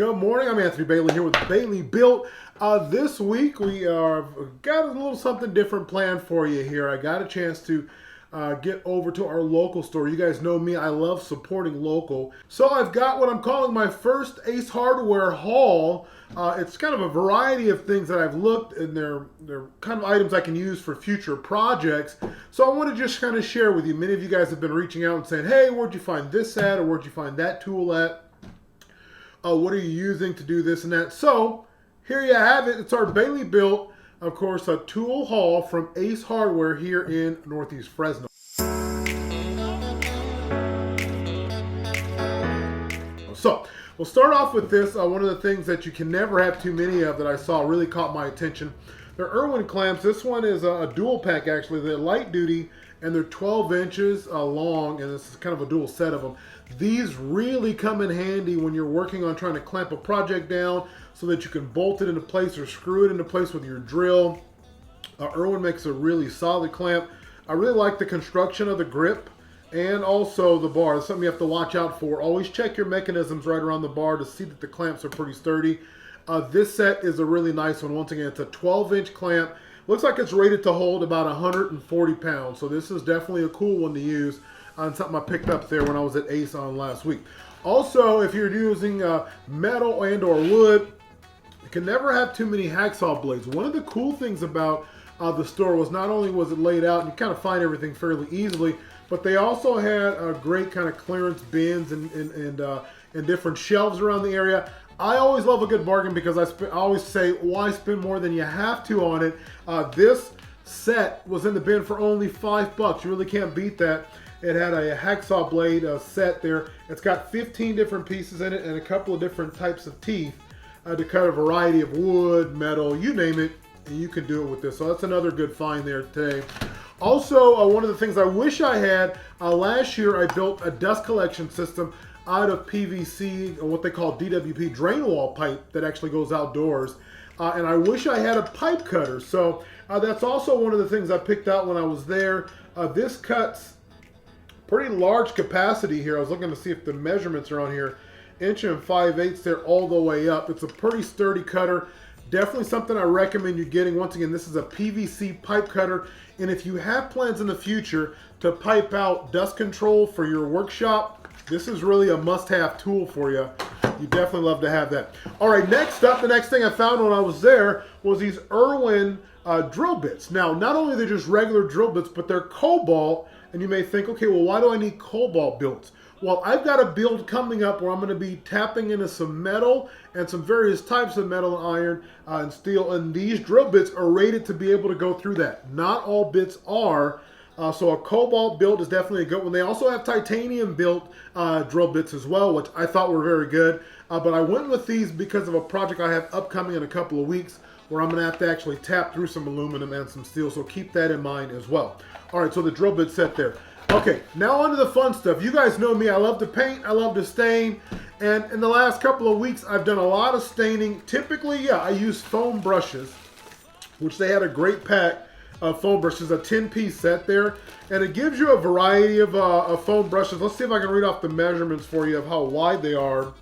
Good morning, I'm Anthony Bailey here with Bailey Built. This week we got a little something different planned for you here. I got a chance to get over to our local store. You guys know me, I love supporting local. So I've got what I'm calling my first Ace Hardware haul. It's kind of a variety of things that I've looked, and they're kind of items I can use for future projects. So I want to just kind of share with you. Many of you guys have been reaching out and saying, hey, where'd you find this at, or where'd you find that tool at? What are you using to do this and that? So here you have it. It's our Bailey Built, of course, a tool haul from Ace Hardware here in Northeast Fresno. So we'll start off with this. One of the things that you can never have too many of that I saw really caught my attention. They're Irwin clamps. This one is a dual pack actually. They're light duty and they're 12 inches long, and this is kind of a dual set of them. These really come in handy when you're working on trying to clamp a project down so that you can bolt it into place or screw it into place with your drill. Irwin makes a really solid clamp. I really like the construction of the grip and also the bar. That's something you have to watch out for. Always check your mechanisms right around the bar to see that the clamps are pretty sturdy. This set is a really nice one. Once again, it's a 12-inch clamp. Looks like it's rated to hold about 140 pounds. So this is definitely a cool one to use. And something I picked up there when I was at Ace on last week. Also, if you're using metal and or wood, you can never have too many hacksaw blades. One of the cool things about the store was not only was it laid out and you kind of find everything fairly easily, but they also had a great kind of clearance bins and different shelves around the area. I always love a good bargain because I always say, why spend more than you have to on it? This set was in the bin for only $5. You really can't beat that. It had a hacksaw blade set there. It's got 15 different pieces in it and a couple of different types of teeth to cut a variety of wood, metal, you name it, and you can do it with this. So that's another good find there today. Also, one of the things I wish I had, last year I built a dust collection system out of PVC, or what they call DWP drain wall pipe that actually goes outdoors. And I wish I had a pipe cutter. So that's also one of the things I picked out when I was there. This cuts pretty large capacity here. I was looking to see if the measurements are on here. 1 5/8 there all the way up. It's a pretty sturdy cutter. Definitely something I recommend you getting. Once again, this is a PVC pipe cutter. And if you have plans in the future to pipe out dust control for your workshop, this is really a must-have tool for you. You definitely love to have that. All right, next up, the next thing I found when I was there was these Irwin drill bits. Now, not only are they just regular drill bits, but they're Cobalt. And you may think, okay, well, why do I need Cobalt builds? Well, I've got a build coming up where I'm going to be tapping into some metal and some various types of metal and iron and steel. And these drill bits are rated to be able to go through that. Not all bits are. So a Cobalt build is definitely a good one. They also have titanium built drill bits as well, which I thought were very good. But I went with these because of a project I have upcoming in a couple of weeks where I'm going to have to actually tap through some aluminum and some steel. So keep that in mind as well. All right, so the drill bit set there. Okay, now on to the fun stuff. You guys know me. I love to paint. I love to stain. And in the last couple of weeks, I've done a lot of staining. Typically, yeah, I use foam brushes, which they had a great pack of foam brushes, a 10-piece set there. And it gives you a variety of foam brushes. Let's see if I can read off the measurements for you of how wide they are.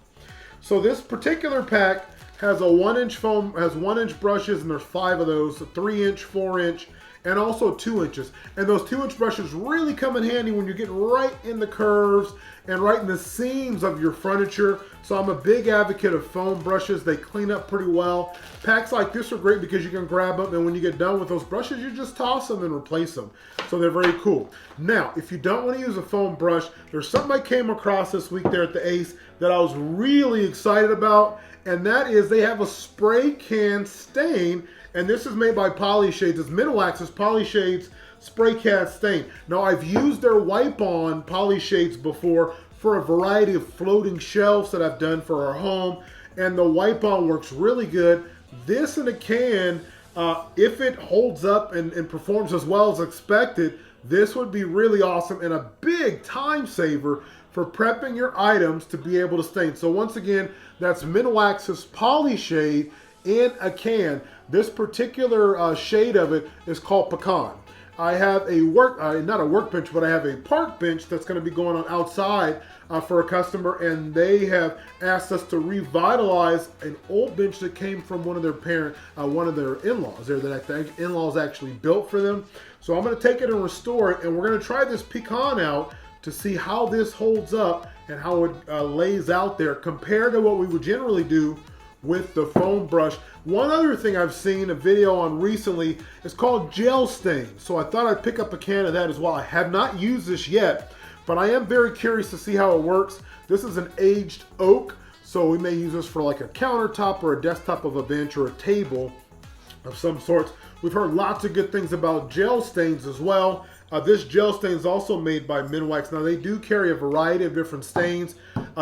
So this particular pack has a 1-inch foam, has 1-inch brushes, and there's 5 of those, a 3-inch, 4-inch, and also 2 inches. And those 2-inch brushes really come in handy when you're getting right in the curves and right in the seams of your furniture. So I'm a big advocate of foam brushes. They clean up pretty well. Packs like this are great because you can grab them, and when you get done with those brushes, you just toss them and replace them. So they're very cool. Now, if you don't want to use a foam brush, there's something I came across this week there at the Ace that I was really excited about, and that is they have a spray can stain. And this is made by PolyShades. It's MinWax's PolyShades Spray Can Stain. Now, I've used their wipe-on PolyShades before for a variety of floating shelves that I've done for our home. And the wipe-on works really good. This in a can, if it holds up and performs as well as expected, this would be really awesome and a big time saver for prepping your items to be able to stain. So once again, that's MinWax's PolyShade in a can. This particular shade of it is called Pecan. I have a not a workbench, but I have a park bench that's going to be going on outside for a customer, and they have asked us to revitalize an old bench that came from one of their in-laws there, that the in-laws actually built for them. So I'm going to take it and restore it, and we're going to try this pecan out to see how this holds up and how it lays out there compared to what we would generally do with the foam brush. One other thing I've seen a video on recently is called Gel Stain. So I thought I'd pick up a can of that as well. I have not used this yet, but I am very curious to see how it works. This is an aged oak, so we may use this for like a countertop or a desktop of a bench or a table of some sorts. We've heard lots of good things about gel stains as well. This gel stain is also made by MinWax. Now they do carry a variety of different stains.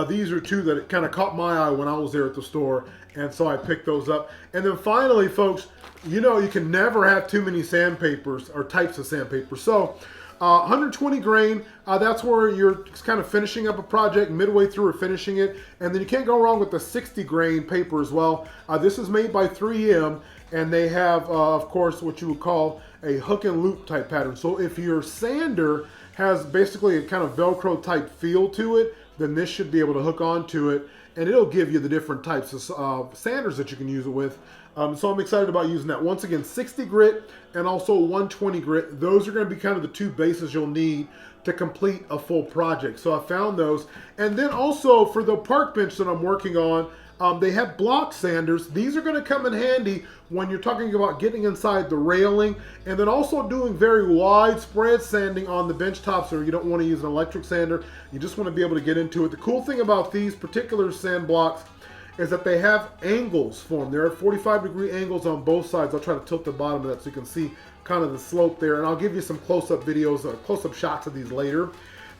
These are two that kind of caught my eye when I was there at the store, and so I picked those up. And then finally, folks, you know you can never have too many sandpapers or types of sandpaper. So 120 grain, that's where you're kind of finishing up a project, midway through or finishing it. And then you can't go wrong with the 60 grain paper as well. This is made by 3M, and they have, of course, what you would call a hook and loop type pattern. So if your sander has basically a kind of Velcro type feel to it, then this should be able to hook onto it, and it'll give you the different types of sanders that you can use it with. So I'm excited about using that. Once again, 60 grit and also 120 grit. Those are going to be kind of the two bases you'll need to complete a full project. So I found those. And then also for the park bench that I'm working on, they have block sanders. These are going to come in handy when you're talking about getting inside the railing, and then also doing very widespread sanding on the bench tops, or you don't want to use an electric sander. You just want to be able to get into it. The cool thing about these particular sand blocks is that they have angles for them. They're at 45-degree angles on both sides. I'll try to tilt the bottom of that so you can see kind of the slope there, and I'll give you some close-up videos, close-up shots of these later.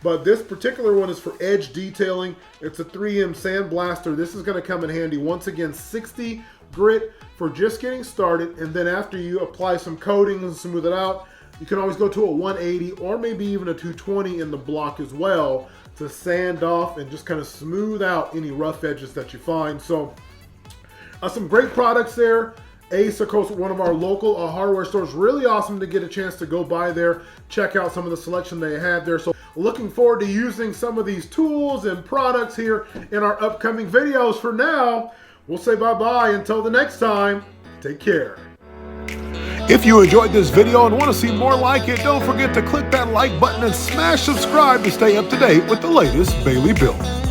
But this particular one is for edge detailing. It's a 3M sand blaster. This is going to come in handy. Once again, 60 grit for just getting started, and then after you apply some coating and smooth it out, you can always go to a 180 or maybe even a 220 in the block as well to sand off and just kind of smooth out any rough edges that you find. So some great products there. Ace, of course, one of our local hardware stores. Really awesome to get a chance to go by there, check out some of the selection they have there. So looking forward to using some of these tools and products here in our upcoming videos. For now, we'll say bye-bye until the next time. Take care. If you enjoyed this video and want to see more like it, don't forget to click that like button and smash subscribe to stay up to date with the latest Bailey builds.